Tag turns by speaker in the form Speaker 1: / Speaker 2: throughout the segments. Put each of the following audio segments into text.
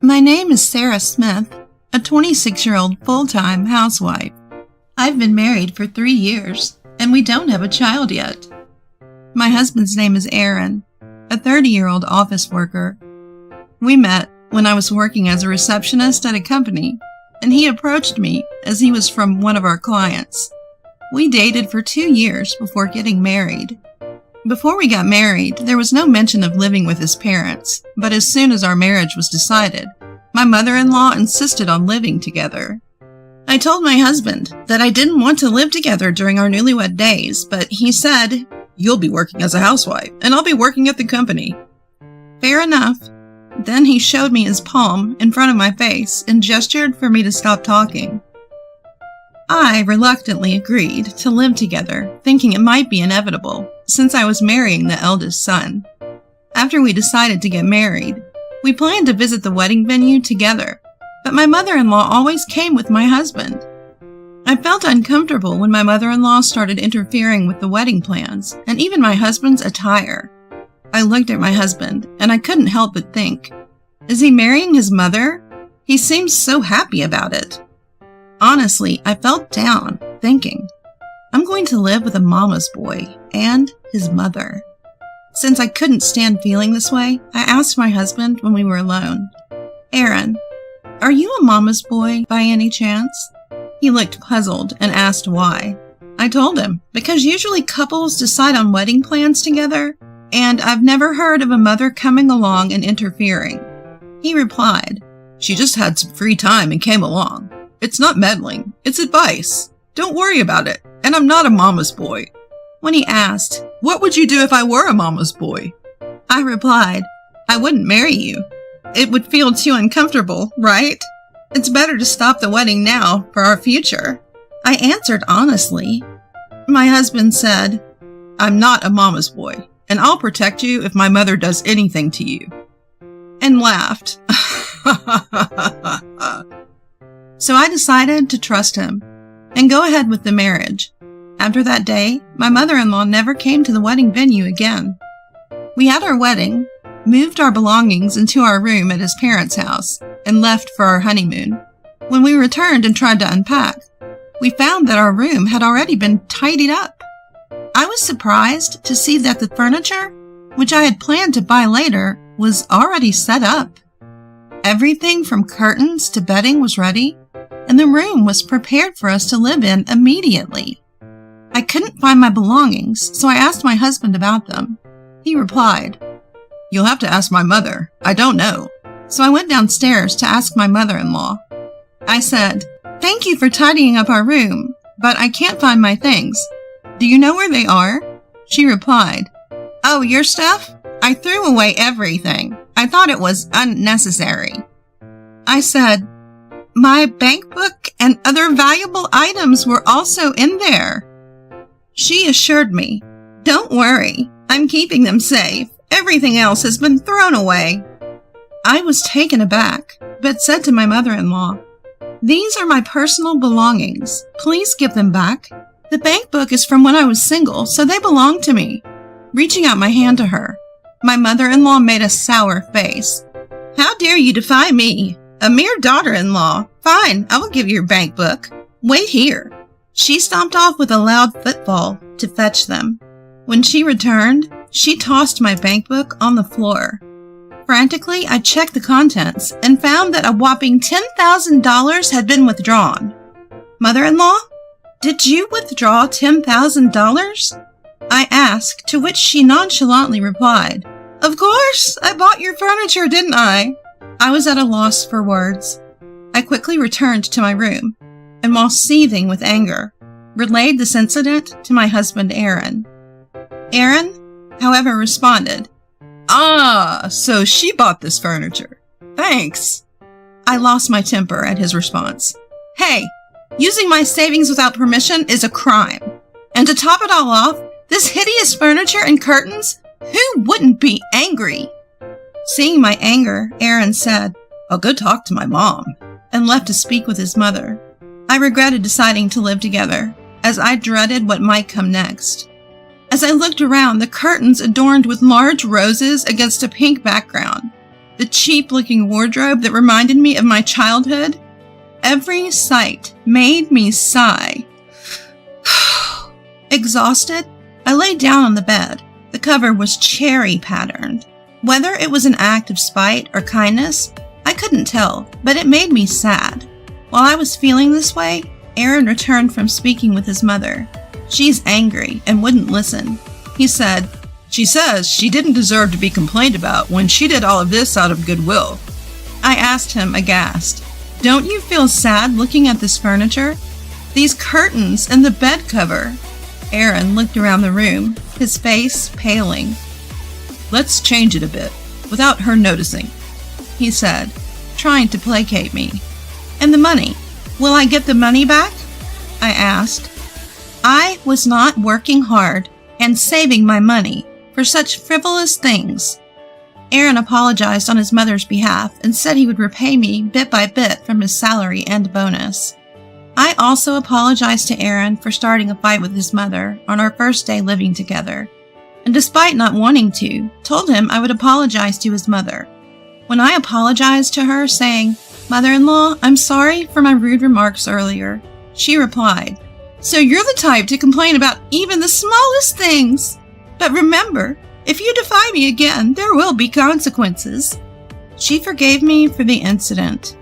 Speaker 1: My name is Sarah Smith, a 26-year-old full-time housewife. I've been married for 3 years, and we don't have a child yet. My husband's name is Aaron, a 30-year-old office worker. We met when I was working as a receptionist at a company, and he approached me as he was from one of our clients. We dated for 2 years before getting married. Before we got married, there was no mention of living with his parents, but as soon as our marriage was decided, my mother-in-law insisted on living together. I told my husband that I didn't want to live together during our newlywed days, but he said, "You'll be working as a housewife, and I'll be working at the company." Fair enough. Then he showed me his palm in front of my face and gestured for me to stop talking. I reluctantly agreed to live together, thinking it might be inevitable, since I was marrying the eldest son. After we decided to get married, we planned to visit the wedding venue together, but my mother-in-law always came with my husband. I felt uncomfortable when my mother-in-law started interfering with the wedding plans, and even my husband's attire. I looked at my husband, and I couldn't help but think, is he marrying his mother? He seems so happy about it. Honestly, I felt down, thinking, I'm going to live with a mama's boy and his mother. Since I couldn't stand feeling this way, I asked my husband when we were alone, "Aaron, are you a mama's boy by any chance?" He looked puzzled and asked why. I told him, because usually couples decide on wedding plans together, and I've never heard of a mother coming along and interfering. He replied, "She just had some free time and came along. It's not meddling, it's advice. Don't worry about it, and I'm not a mama's boy." When he asked, "What would you do if I were a mama's boy?" I replied, "I wouldn't marry you. It would feel too uncomfortable, right? It's better to stop the wedding now for our future." I answered honestly. My husband said, "I'm not a mama's boy, and I'll protect you if my mother does anything to you," and laughed. So I decided to trust him and go ahead with the marriage. After that day, my mother-in-law never came to the wedding venue again. We had our wedding, moved our belongings into our room at his parents' house, and left for our honeymoon. When we returned and tried to unpack, we found that our room had already been tidied up. I was surprised to see that the furniture, which I had planned to buy later, was already set up. Everything from curtains to bedding was ready, and the room was prepared for us to live in immediately. I couldn't find my belongings, so I asked my husband about them. He replied, "You'll have to ask my mother. I don't know." So I went downstairs to ask my mother-in-law. I said, "Thank you for tidying up our room, but I can't find my things. Do you know where they are?" She replied, "Oh, your stuff? I threw away everything. I thought it was unnecessary." I said, "My bank book and other valuable items were also in there." She assured me, "Don't worry, I'm keeping them safe. Everything else has been thrown away." I was taken aback, but said to my mother-in-law, "These are my personal belongings. Please give them back. The bank book is from when I was single, so they belong to me." Reaching out my hand to her, my mother-in-law made a sour face. "How dare you defy me? A mere daughter-in-law. Fine, I will give you your bank book. Wait here." She stomped off with a loud footfall to fetch them. When she returned, she tossed my bank book on the floor. Frantically, I checked the contents and found that a whopping $10,000 had been withdrawn. "Mother-in-law, did you withdraw $10,000? I asked, to which she nonchalantly replied, "Of course, I bought your furniture, didn't I?" I was at a loss for words. I quickly returned to my room, and while seething with anger, relayed this incident to my husband Aaron. Aaron, however, responded, "Ah, so she bought this furniture. Thanks." I lost my temper at his response. "Hey, using my savings without permission is a crime. And to top it all off, this hideous furniture and curtains? Who wouldn't be angry?" Seeing my anger, Aaron said, "I'll go talk to my mom," and left to speak with his mother. I regretted deciding to live together, as I dreaded what might come next. As I looked around, the curtains adorned with large roses against a pink background. the cheap-looking wardrobe that reminded me of my childhood. Every sight made me sigh. Exhausted, I lay down on the bed. The cover was cherry-patterned. Whether it was an act of spite or kindness, I couldn't tell, but it made me sad. While I was feeling this way, Aaron returned from speaking with his mother. She's angry and wouldn't listen. He said, "She says she didn't deserve to be complained about when she did all of this out of goodwill." I asked him, aghast, "Don't you feel sad looking at this furniture? These curtains and the bed cover?" Aaron looked around the room, his face paling. "Let's change it a bit, without her noticing," he said, trying to placate me. "And the money? Will I get the money back?" I asked. I was not working hard and saving my money for such frivolous things. Aaron apologized on his mother's behalf and said he would repay me bit by bit from his salary and bonus. I also apologized to Aaron for starting a fight with his mother on our first day living together, and despite not wanting to, told him I would apologize to his mother. When I apologized to her, saying, "Mother-in-law, I'm sorry for my rude remarks earlier," she replied, "So you're the type to complain about even the smallest things. But remember, if you defy me again, there will be consequences." She forgave me for the incident.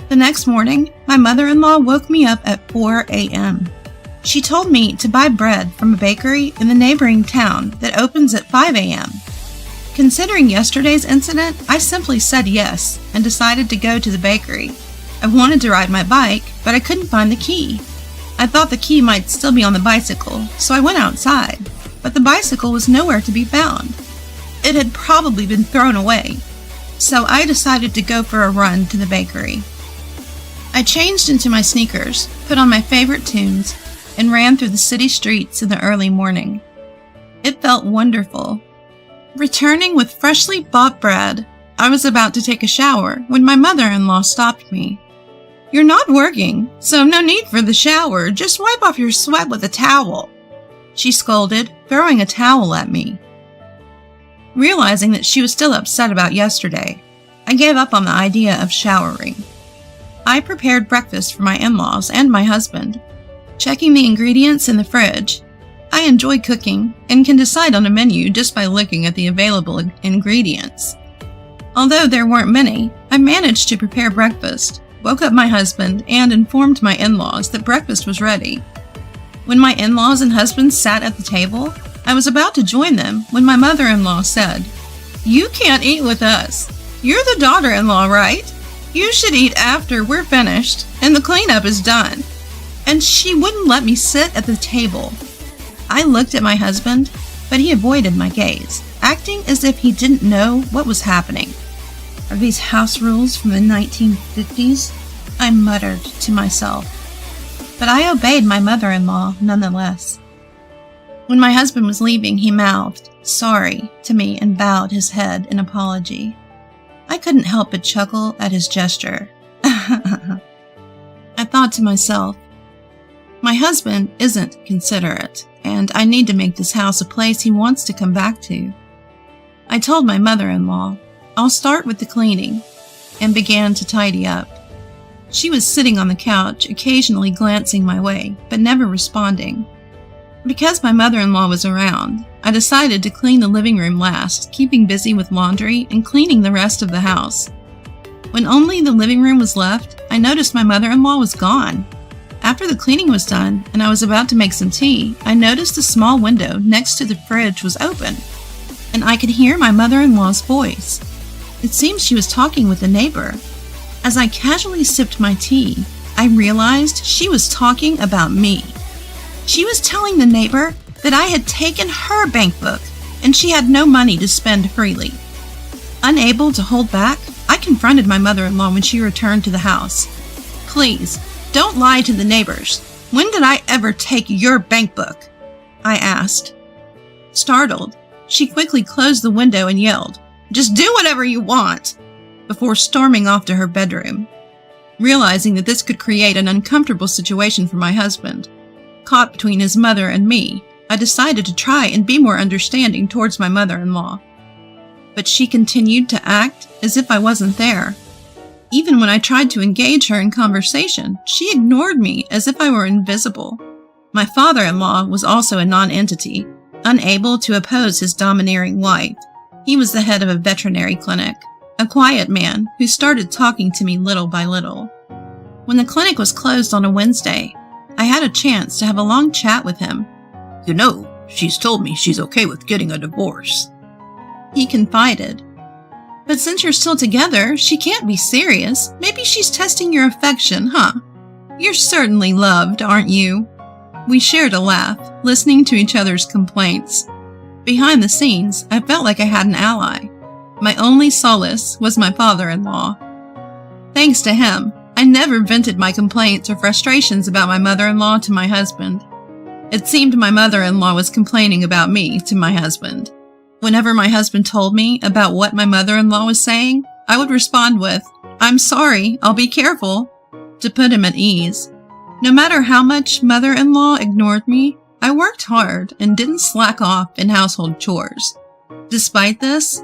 Speaker 1: The next morning, my mother-in-law woke me up at 4 a.m. She told me to buy bread from a bakery in the neighboring town that opens at 5 a.m. Considering yesterday's incident, I simply said yes and decided to go to the bakery. I wanted to ride my bike, but I couldn't find the key. I thought the key might still be on the bicycle, so I went outside, but the bicycle was nowhere to be found. It had probably been thrown away, so I decided to go for a run to the bakery. I changed into my sneakers, put on my favorite tunes, and ran through the city streets in the early morning. It felt wonderful. Returning with freshly bought bread, I was about to take a shower when my mother-in-law stopped me. "You're not working, so no need for the shower. Just wipe off your sweat with a towel," she scolded, throwing a towel at me. Realizing that she was still upset about yesterday, I gave up on the idea of showering. I prepared breakfast for my in-laws and my husband, checking the ingredients in the fridge. I enjoy cooking and can decide on a menu just by looking at the available ingredients. Although there weren't many, I managed to prepare breakfast, woke up my husband, and informed my in-laws that breakfast was ready. When my in-laws and husband sat at the table, I was about to join them when my mother-in-law said, "You can't eat with us. You're the daughter-in-law, right? You should eat after we're finished and the cleanup is done." And she wouldn't let me sit at the table. I looked at my husband, but he avoided my gaze, acting as if he didn't know what was happening. "Are these house rules from the 1950s? I muttered to myself. But I obeyed my mother-in-law nonetheless. When my husband was leaving, he mouthed, "Sorry," to me and bowed his head in apology. I couldn't help but chuckle at his gesture. I thought to myself, my husband isn't considerate, and I need to make this house a place he wants to come back to. I told my mother-in-law, "I'll start with the cleaning," and began to tidy up. She was sitting on the couch, occasionally glancing my way, but never responding. Because my mother-in-law was around, I decided to clean the living room last, keeping busy with laundry and cleaning the rest of the house. When only the living room was left, I noticed my mother-in-law was gone. After the cleaning was done and I was about to make some tea, I noticed a small window next to the fridge was open, and I could hear my mother-in-law's voice. It seems she was talking with a neighbor. As I casually sipped my tea, I realized she was talking about me. She was telling the neighbor that I had taken her bank book and she had no money to spend freely. Unable to hold back, I confronted my mother-in-law when she returned to the house. "Please, don't lie to the neighbors. When did I ever take your bank book?" I asked. Startled, she quickly closed the window and yelled, "Just do whatever you want," before storming off to her bedroom. Realizing that this could create an uncomfortable situation for my husband, caught between his mother and me, I decided to try and be more understanding towards my mother-in-law. but she continued to act as if I wasn't there. Even when I tried to engage her in conversation, she ignored me as if I were invisible. My father-in-law was also a non-entity, unable to oppose his domineering wife. He was the head of a veterinary clinic, a quiet man who started talking to me little by little. When the clinic was closed on a Wednesday, I had a chance to have a long chat with him.
Speaker 2: "You know, she's told me she's okay with getting a divorce,"
Speaker 1: he confided. "But since you're still together, she can't be serious. Maybe she's testing your affection, huh? You're certainly loved, aren't you?" We shared a laugh, listening to each other's complaints. Behind the scenes, I felt like I had an ally. My only solace was my father-in-law. Thanks to him, I never vented my complaints or frustrations about my mother-in-law to my husband. It seemed my mother-in-law was complaining about me to my husband. Whenever my husband told me about what my mother-in-law was saying, I would respond with, "I'm sorry, I'll be careful," to put him at ease. No matter how much mother-in-law ignored me, I worked hard and didn't slack off in household chores. Despite this,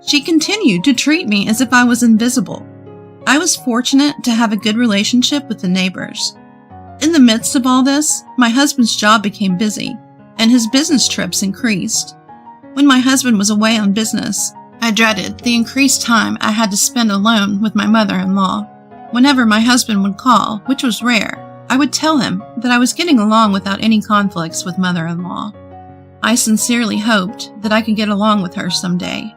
Speaker 1: she continued to treat me as if I was invisible. I was fortunate to have a good relationship with the neighbors. In the midst of all this, my husband's job became busy, and his business trips increased. When my husband was away on business, I dreaded the increased time I had to spend alone with my mother-in-law. Whenever my husband would call, which was rare, I would tell him that I was getting along without any conflicts with mother-in-law. I sincerely hoped that I could get along with her someday.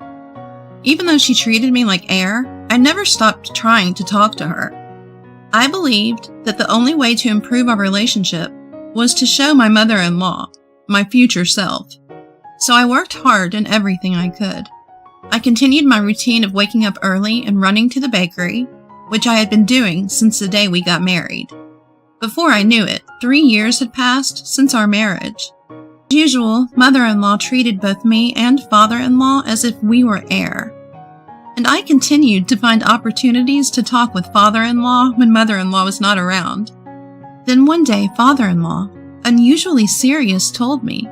Speaker 1: Even though she treated me like air, I never stopped trying to talk to her. I believed that the only way to improve our relationship was to show my mother-in-law, my future self. So I worked hard in everything I could. I continued my routine of waking up early and running to the bakery, which I had been doing since the day we got married. Before I knew it, 3 years had passed since our marriage. As usual, mother-in-law treated both me and father-in-law as if we were air. And I continued to find opportunities to talk with father-in-law when mother-in-law was not around. Then one day, father-in-law, unusually serious, told me,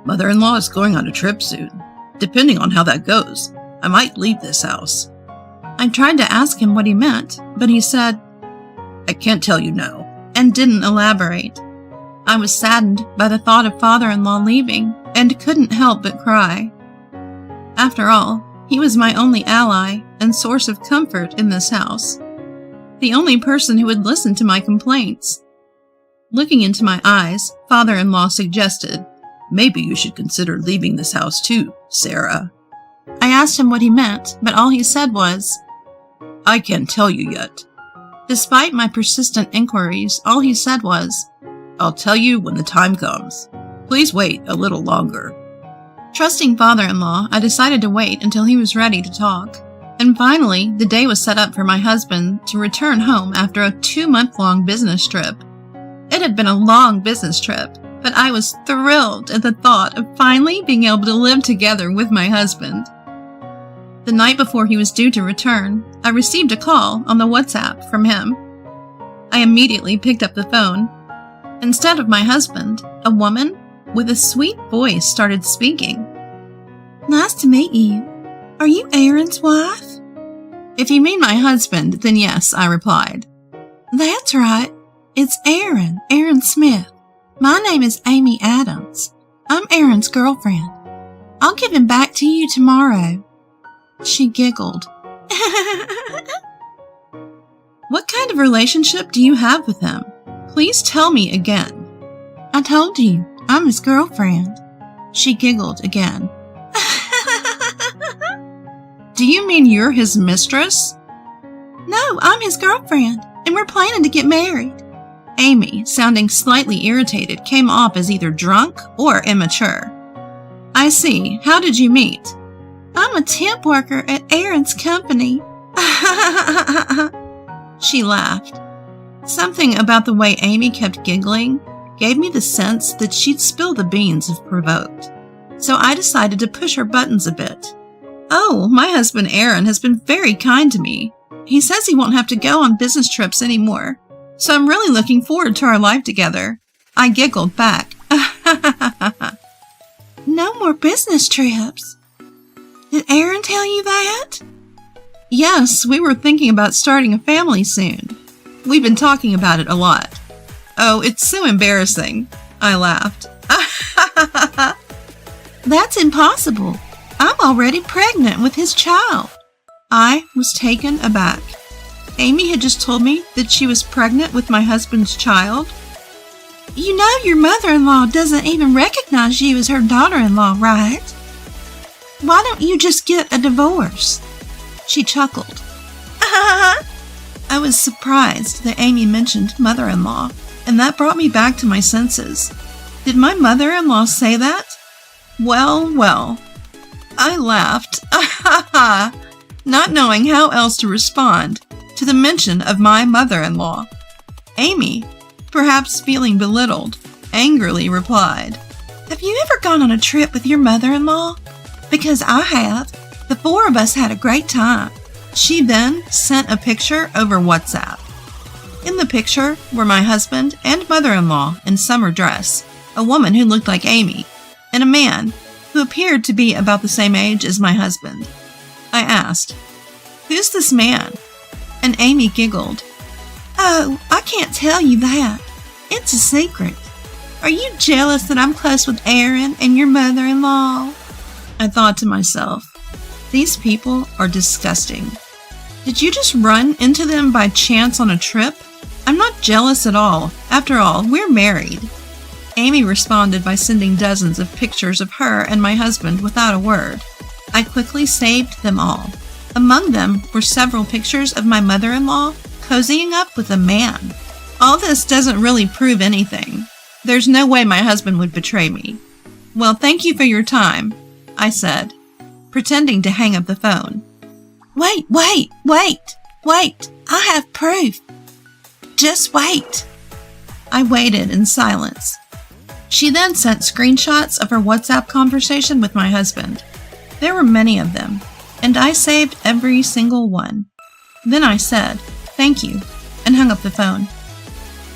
Speaker 2: "Mother-in-law is going on a trip soon. Depending on how that goes, I might leave this house."
Speaker 1: I tried to ask him what he meant, but he said,
Speaker 2: "I can't tell you now,"
Speaker 1: and didn't elaborate. I was saddened by the thought of father-in-law leaving and couldn't help but cry. After all, he was my only ally and source of comfort in this house. The only person who would listen to my complaints. Looking into my eyes, father-in-law suggested,
Speaker 2: "Maybe you should consider leaving this house too, Sarah."
Speaker 1: I asked him what he meant, but all he said was,
Speaker 2: "I can't tell you yet."
Speaker 1: Despite my persistent inquiries, all he said was,
Speaker 2: "I'll tell you when the time comes. Please wait a little longer."
Speaker 1: Trusting father-in-law, I decided to wait until he was ready to talk. And finally, the day was set up for my husband to return home after a 2-month-long business trip. It had been a long business trip, but I was thrilled at the thought of finally being able to live together with my husband. The night before he was due to return, I received a call on the WhatsApp from him. I immediately picked up the phone. Instead of my husband, a woman with a sweet voice started speaking. "Nice to meet you. Are you Aaron's wife?" "If you mean my husband, then yes," I replied. "That's right. It's Aaron Smith. My name is Amy Adams. I'm Aaron's girlfriend. I'll give him back to you tomorrow." She giggled. "What kind of relationship do you have with him? Please tell me again." "I told you, I'm his girlfriend." She giggled again. "Do you mean you're his mistress?" "No, I'm his girlfriend, and we're planning to get married." Amy, sounding slightly irritated, came off as either drunk or immature. "I see. How did you meet?" "I'm a temp worker at Aaron's company." She laughed. Something about the way Amy kept giggling gave me the sense that she'd spill the beans if provoked. So I decided to push her buttons a bit. "Oh, my husband Aaron has been very kind to me. He says he won't have to go on business trips anymore. So I'm really looking forward to our life together." I giggled back. "No more business trips." Did Aaron tell you that? Yes, we were thinking about starting a family soon. We've been talking about it a lot. Oh, it's so embarrassing. I laughed. That's impossible. I'm already pregnant with his child. I was taken aback. Amy had just told me that she was pregnant with my husband's child. You know your mother-in-law doesn't even recognize you as her daughter-in-law, right? Why don't you just get a divorce? She chuckled. I was surprised that Amy mentioned mother-in-law, and that brought me back to my senses. Did my mother-in-law say that? Well. I laughed, not knowing how else to respond to the mention of my mother-in-law. Amy, perhaps feeling belittled, angrily replied, Have you ever gone on a trip with your mother-in-law? Because I have. The four of us had a great time. She then sent a picture over WhatsApp. In the picture were my husband and mother-in-law in summer dress, a woman who looked like Amy, and a man who appeared to be about the same age as my husband. I asked, Who's this man? And Amy giggled. Oh, I can't tell you that. It's a secret. Are you jealous that I'm close with Aaron and your mother-in-law? I thought to myself, these people are disgusting. Did you just run into them by chance on a trip? I'm not jealous at all. After all, we're married. Amy responded by sending dozens of pictures of her and my husband without a word. I quickly saved them all. Among them were several pictures of my mother-in-law cozying up with a man. All this doesn't really prove anything. There's no way my husband would betray me. Well, thank you for your time, I said, pretending to hang up the phone. Wait. I have proof. Just wait. I waited in silence. She then sent screenshots of her WhatsApp conversation with my husband. There were many of them, and I saved every single one. Then I said, thank you, and hung up the phone.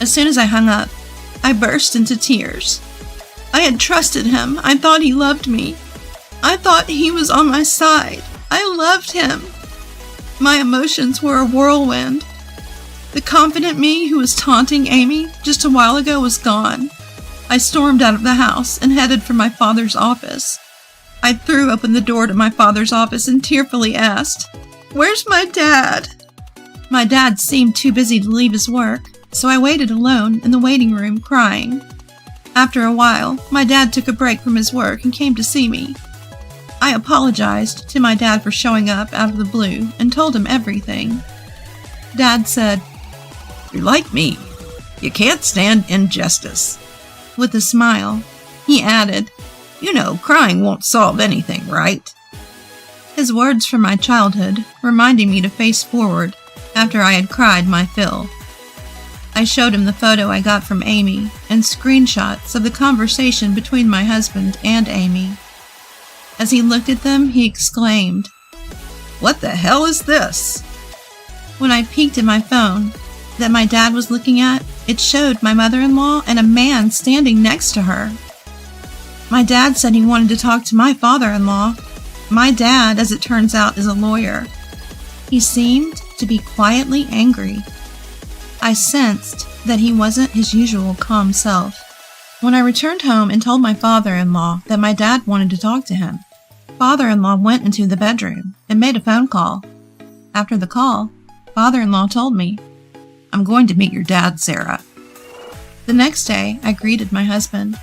Speaker 1: As soon as I hung up, I burst into tears. I had trusted him. I thought he loved me. I thought he was on my side. I loved him. My emotions were a whirlwind. The confident me who was taunting Amy just a while ago was gone. I stormed out of the house and headed for my father's office. I threw open the door to my father's office and tearfully asked, Where's my dad? My dad seemed too busy to leave his work, so I waited alone in the waiting room crying. After a while, my dad took a break from his work and came to see me. I apologized to my dad for showing up out of the blue and told him everything. Dad said, You're like me. You can't stand injustice. With a smile, he added, You know, crying won't solve anything, right? His words from my childhood reminding me to face forward after I had cried my fill. I showed him the photo I got from Amy and screenshots of the conversation between my husband and Amy. As he looked at them, he exclaimed, What the hell is this? When I peeked at my phone that my dad was looking at, it showed my mother-in-law and a man standing next to her. My dad said he wanted to talk to my father-in-law. My dad, as it turns out, is a lawyer. He seemed to be quietly angry. I sensed that he wasn't his usual calm self. When I returned home and told my father-in-law that my dad wanted to talk to him, father-in-law went into the bedroom and made a phone call. After the call, father-in-law told me, I'm going to meet your dad, Sarah. The next day, I greeted my husband,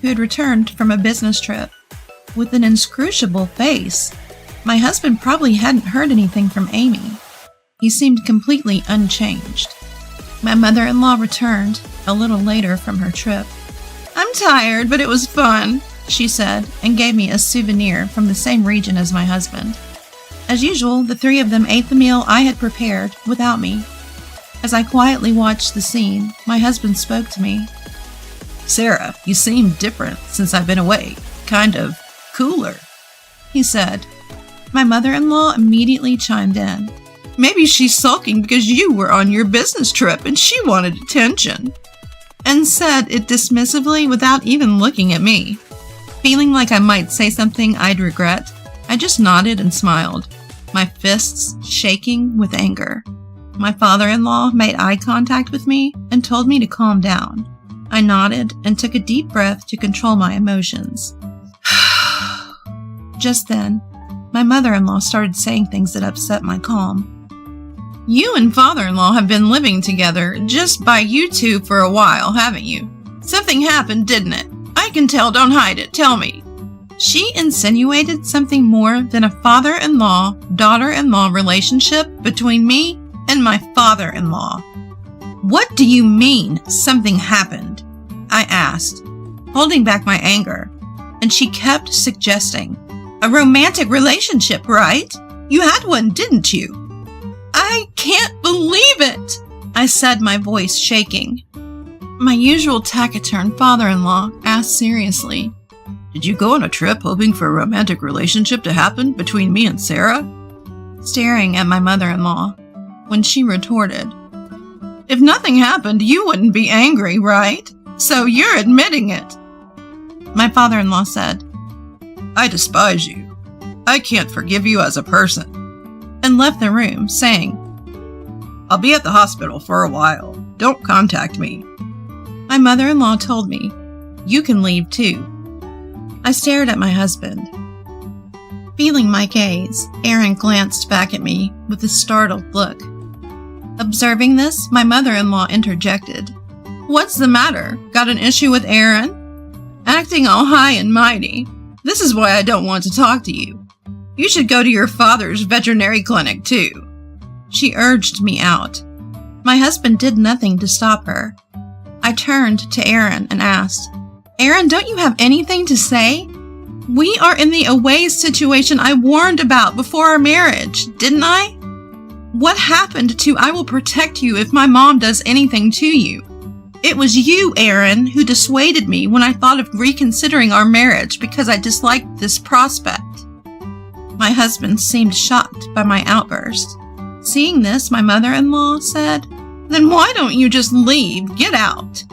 Speaker 1: who had returned from a business trip. With an inscrutable face, my husband probably hadn't heard anything from Amy. He seemed completely unchanged. My mother-in-law returned a little later from her trip. I'm tired, but it was fun, she said, and gave me a souvenir from the same region as my husband. As usual, the three of them ate the meal I had prepared without me. As I quietly watched the scene, my husband spoke to me. Sarah, you seem different since I've been away. Kind of cooler, he said. My mother-in-law immediately chimed in. Maybe she's sulking because you were on your business trip and she wanted attention. And said it dismissively without even looking at me. Feeling like I might say something I'd regret, I just nodded and smiled, my fists shaking with anger. My father-in-law made eye contact with me and told me to calm down. I nodded and took a deep breath to control my emotions. Just then, my mother-in-law started saying things that upset my calm. You and father-in-law have been living together just by you two for a while, haven't you? Something happened, didn't it? I can tell, don't hide it, tell me. She insinuated something more than a father-in-law, daughter-in-law relationship between me and my father-in-law. What do you mean, something happened? I asked, holding back my anger, and she kept suggesting, a romantic relationship, right? You had one, didn't you? I can't believe it, I said, my voice shaking. My usual taciturn father-in-law asked seriously, did you go on a trip hoping for a romantic relationship to happen between me and Sarah? Staring at my mother-in-law, when she retorted, if nothing happened, you wouldn't be angry, right? So you're admitting it. My father-in-law said, I despise you. I can't forgive you as a person. And left the room, saying, I'll be at the hospital for a while. Don't contact me. My mother-in-law told me, you can leave too. I stared at my husband. Feeling my gaze, Aaron glanced back at me with a startled look. Observing this, my mother-in-law interjected, what's the matter? Got an issue with Aaron? Acting all high and mighty. This is why I don't want to talk to you. You should go to your father's veterinary clinic, too. She urged me out. My husband did nothing to stop her. I turned to Aaron and asked, Aaron, don't you have anything to say? We are in the away situation I warned about before our marriage, didn't I? What happened to I will protect you if my mom does anything to you? It was you, Aaron, who dissuaded me when I thought of reconsidering our marriage because I disliked this prospect. My husband seemed shocked by my outburst. Seeing this, my mother-in-law said, then why don't you just leave? Get out.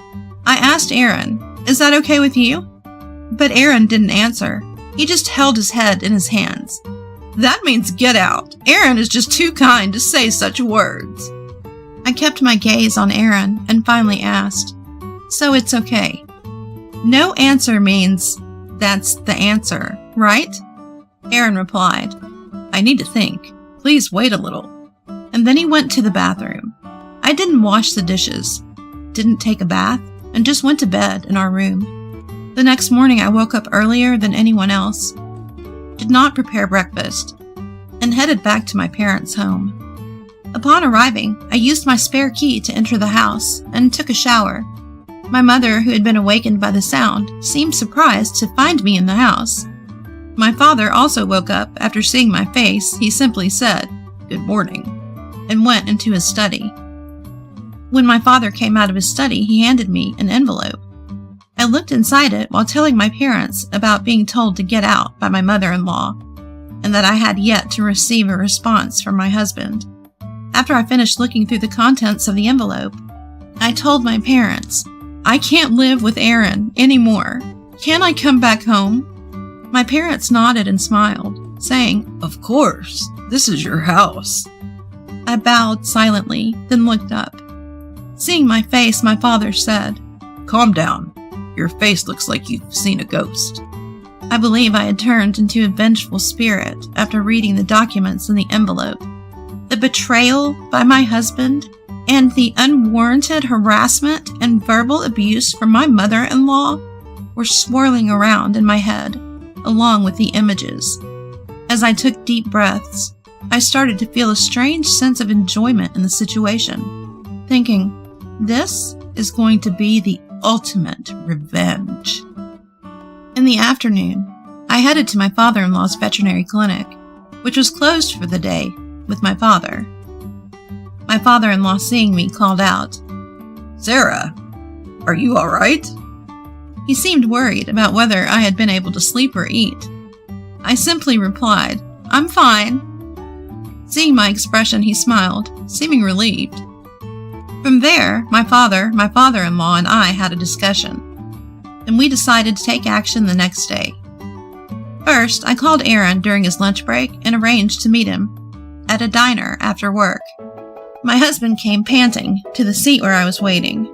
Speaker 1: I asked Aaron, is that okay with you? But Aaron didn't answer. He just held his head in his hands. That means get out. Aaron is just too kind to say such words. I kept my gaze on Aaron and finally asked, so it's okay. No answer means that's the answer, right? Aaron replied, I need to think. Please wait a little. And then he went to the bathroom. I didn't wash the dishes, didn't take a bath, and just went to bed in our room. The next morning I woke up earlier than anyone else, did not prepare breakfast, and headed back to my parents' home. Upon arriving, I used my spare key to enter the house and took a shower. My mother, who had been awakened by the sound, seemed surprised to find me in the house. My father also woke up after seeing my face. He simply said, good morning, and went into his study. When my father came out of his study, he handed me an envelope. I looked inside it while telling my parents about being told to get out by my mother-in-law, and that I had yet to receive a response from my husband. After I finished looking through the contents of the envelope, I told my parents, I can't live with Aaron anymore. Can I come back home? My parents nodded and smiled, saying, of course, this is your house. I bowed silently, then looked up. Seeing my face, my father said, calm down. Your face looks like you've seen a ghost. I believe I had turned into a vengeful spirit after reading the documents in the envelope. The betrayal by my husband and the unwarranted harassment and verbal abuse from my mother-in-law were swirling around in my head, along with the images. As I took deep breaths, I started to feel a strange sense of enjoyment in the situation, thinking, this is going to be the ultimate revenge. In the afternoon, I headed to my father-in-law's veterinary clinic, which was closed for the day, with my father. My father-in-law, seeing me, called out, Sarah, are you all right? He seemed worried about whether I had been able to sleep or eat. I simply replied, I'm fine. Seeing my expression, he smiled, seeming relieved. From there, my father-in-law, and I had a discussion, and we decided to take action the next day. First, I called Aaron during his lunch break and arranged to meet him at a diner after work. My husband came panting to the seat where I was waiting.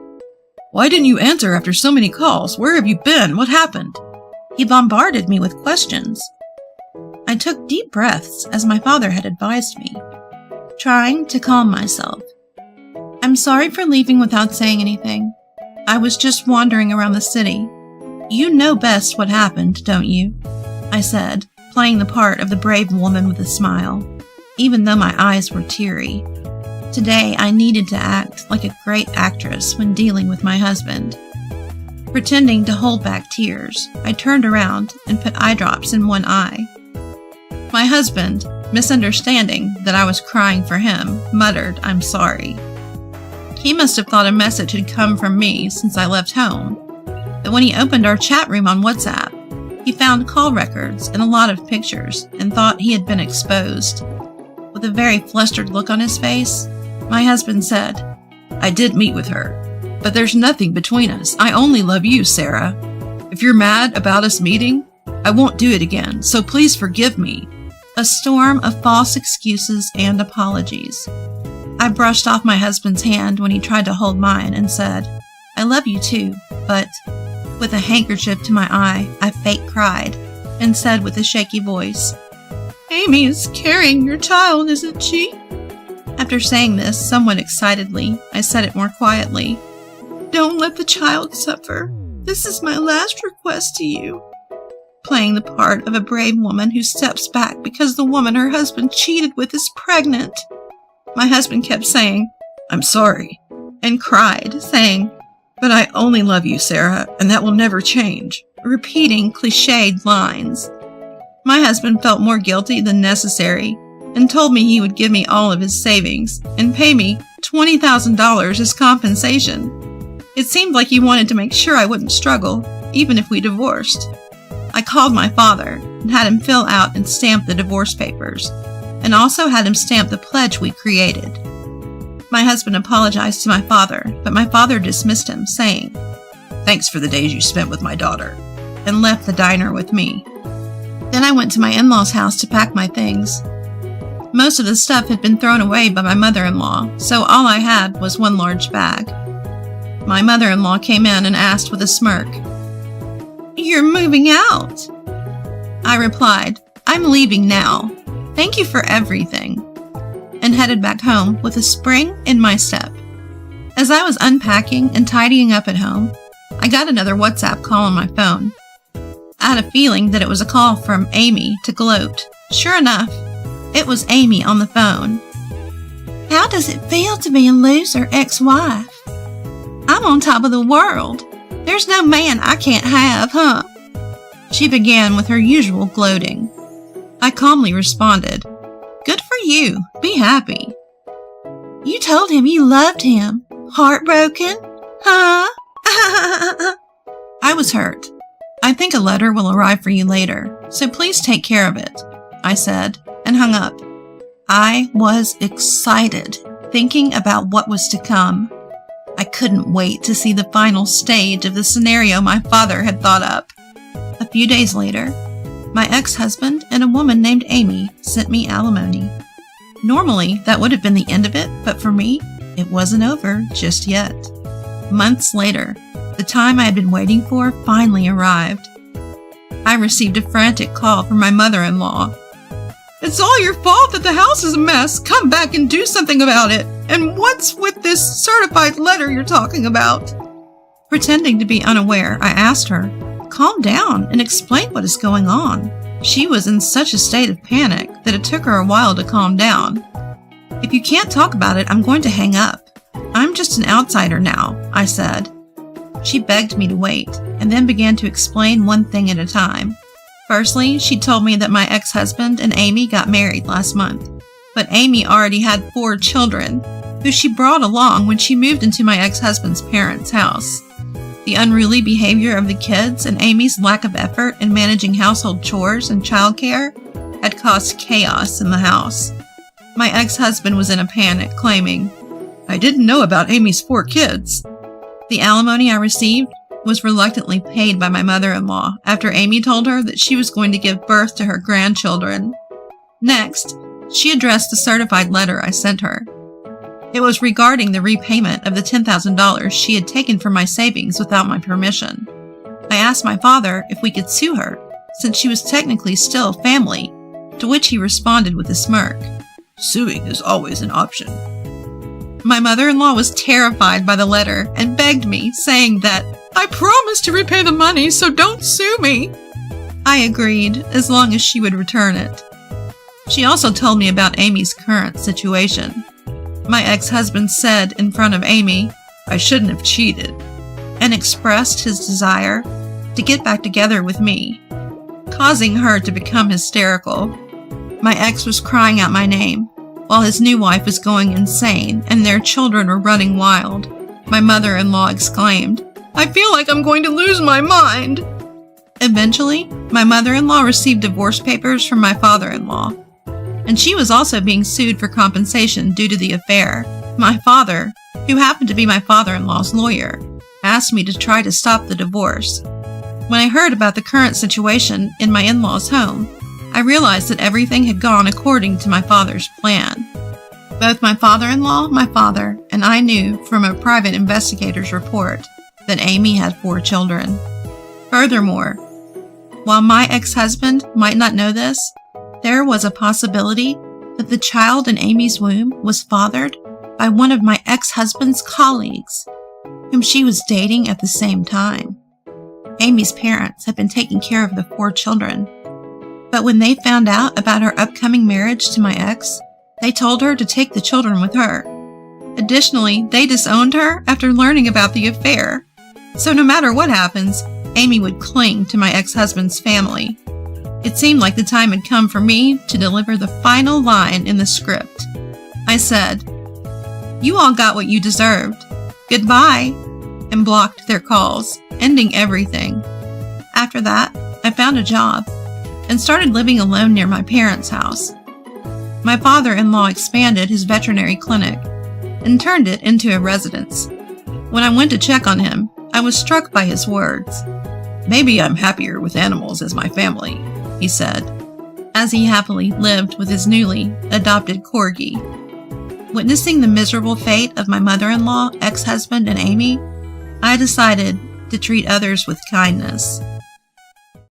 Speaker 2: "Why didn't you answer after so many calls? Where have you been? What happened?"
Speaker 1: He bombarded me with questions. I took deep breaths as my father had advised me, trying to calm myself. "I'm sorry for leaving without saying anything. I was just wandering around the city. You know best what happened, don't you?" I said, playing the part of the brave woman with a smile, even though my eyes were teary. Today, I needed to act like a great actress when dealing with my husband. Pretending to hold back tears, I turned around and put eye drops in one eye. My husband, misunderstanding that I was crying for him, muttered, "I'm sorry." He must have thought a message had come from me since I left home. But when he opened our chat room on WhatsApp, he found call records and a lot of pictures and thought he had been exposed. With a very flustered look on his face, my husband said,
Speaker 2: "I did meet with her, but there's nothing between us. I only love you, Sarah. If you're mad about us meeting, I won't do it again, so please forgive me."
Speaker 1: A storm of false excuses and apologies. I brushed off my husband's hand when he tried to hold mine and said, "I love you too, but..." With a handkerchief to my eye, I fake cried and said with a shaky voice, "Amy is carrying your child, isn't she?" After saying this somewhat excitedly, I said it more quietly. "Don't let the child suffer. This is my last request to you." Playing the part of a brave woman who steps back because the woman her husband cheated with is pregnant. My husband kept saying,
Speaker 2: "I'm sorry,"
Speaker 1: and cried, saying,
Speaker 2: "But I only love you, Sarah, and that will never change,"
Speaker 1: repeating cliched lines. My husband felt more guilty than necessary and told me he would give me all of his savings and pay me $20,000 as compensation. It seemed like he wanted to make sure I wouldn't struggle, even if we divorced. I called my father and had him fill out and stamp the divorce papers, and also had him stamp the pledge we created. My husband apologized to my father, but my father dismissed him, saying,
Speaker 2: "Thanks for the days you spent with my daughter,"
Speaker 1: and left the diner with me. Then I went to my in-laws' house to pack my things. Most of the stuff had been thrown away by my mother-in-law, so all I had was one large bag. My mother-in-law came in and asked with a smirk, "You're moving out?" I replied, "I'm leaving now. Thank you for everything," and headed back home with a spring in my step. As I was unpacking and tidying up at home, I got another WhatsApp call on my phone. I had a feeling that it was a call from Amy to gloat. Sure enough, it was Amy on the phone. "How does it feel to be a loser ex-wife? I'm on top of the world. There's no man I can't have, huh?" She began with her usual gloating. I calmly responded, "Good for you. Be happy." "You told him you loved him. Heartbroken? Huh?" I was hurt. "I think a letter will arrive for you later, so please take care of it," I said, and hung up. I was excited, thinking about what was to come. I couldn't wait to see the final stage of the scenario my father had thought up. A few days later, my ex-husband and a woman named Amy sent me alimony. Normally, that would have been the end of it, but for me, it wasn't over just yet. Months later, the time I had been waiting for finally arrived. I received a frantic call from my mother-in-law. "It's all your fault that the house is a mess. Come back and do something about it. And what's with this certified letter you're talking about?" Pretending to be unaware, I asked her, "Calm down and explain what is going on." She was in such a state of panic that it took her a while to calm down. "If you can't talk about it, I'm going to hang up. I'm just an outsider now," I said. She begged me to wait, and then began to explain one thing at a time. Firstly, she told me that my ex-husband and Amy got married last month, but Amy already had 4 children, who she brought along when she moved into my ex-husband's parents' house. The unruly behavior of the kids and Amy's lack of effort in managing household chores and childcare had caused chaos in the house. My ex-husband was in a panic, claiming, "I didn't know about Amy's 4 kids." The alimony I received was reluctantly paid by my mother-in-law after Amy told her that she was going to give birth to her grandchildren. Next, she addressed the certified letter I sent her. It was regarding the repayment of the $10,000 she had taken from my savings without my permission. I asked my father if we could sue her, since she was technically still family, to which he responded with a smirk.
Speaker 2: Suing is always an option.
Speaker 1: My mother-in-law was terrified by the letter and begged me, saying that, "I promised to repay the money, so don't sue me." I agreed, as long as she would return it. She also told me about Amy's current situation. My ex-husband said in front of Amy, "I shouldn't have cheated," and expressed his desire to get back together with me, causing her to become hysterical. My ex was crying out my name, while his new wife was going insane and their children were running wild. My mother-in-law exclaimed, "I feel like I'm going to lose my mind." Eventually, my mother-in-law received divorce papers from my father-in-law, and she was also being sued for compensation due to the affair. My father, who happened to be my father-in-law's lawyer, asked me to try to stop the divorce. When I heard about the current situation in my in-laws' home, I realized that everything had gone according to my father's plan. Both my father-in-law, my father, and I knew from a private investigator's report that Amy had 4 children. Furthermore, while my ex-husband might not know this, there was a possibility that the child in Amy's womb was fathered by one of my ex-husband's colleagues, whom she was dating at the same time. Amy's parents had been taking care of the 4 children, but when they found out about her upcoming marriage to my ex, they told her to take the children with her. Additionally, they disowned her after learning about the affair. So no matter what happens, Amy would cling to my ex-husband's family. It seemed like the time had come for me to deliver the final line in the script. I said, "You all got what you deserved. Goodbye," and blocked their calls, ending everything. After that, I found a job and started living alone near my parents' house. My father-in-law expanded his veterinary clinic and turned it into a residence. When I went to check on him, I was struck by his words.
Speaker 2: "Maybe I'm happier with animals as my family," he said,
Speaker 1: as he happily lived with his newly adopted corgi. Witnessing the miserable fate of my mother-in-law, ex-husband, and Amy, I decided to treat others with kindness.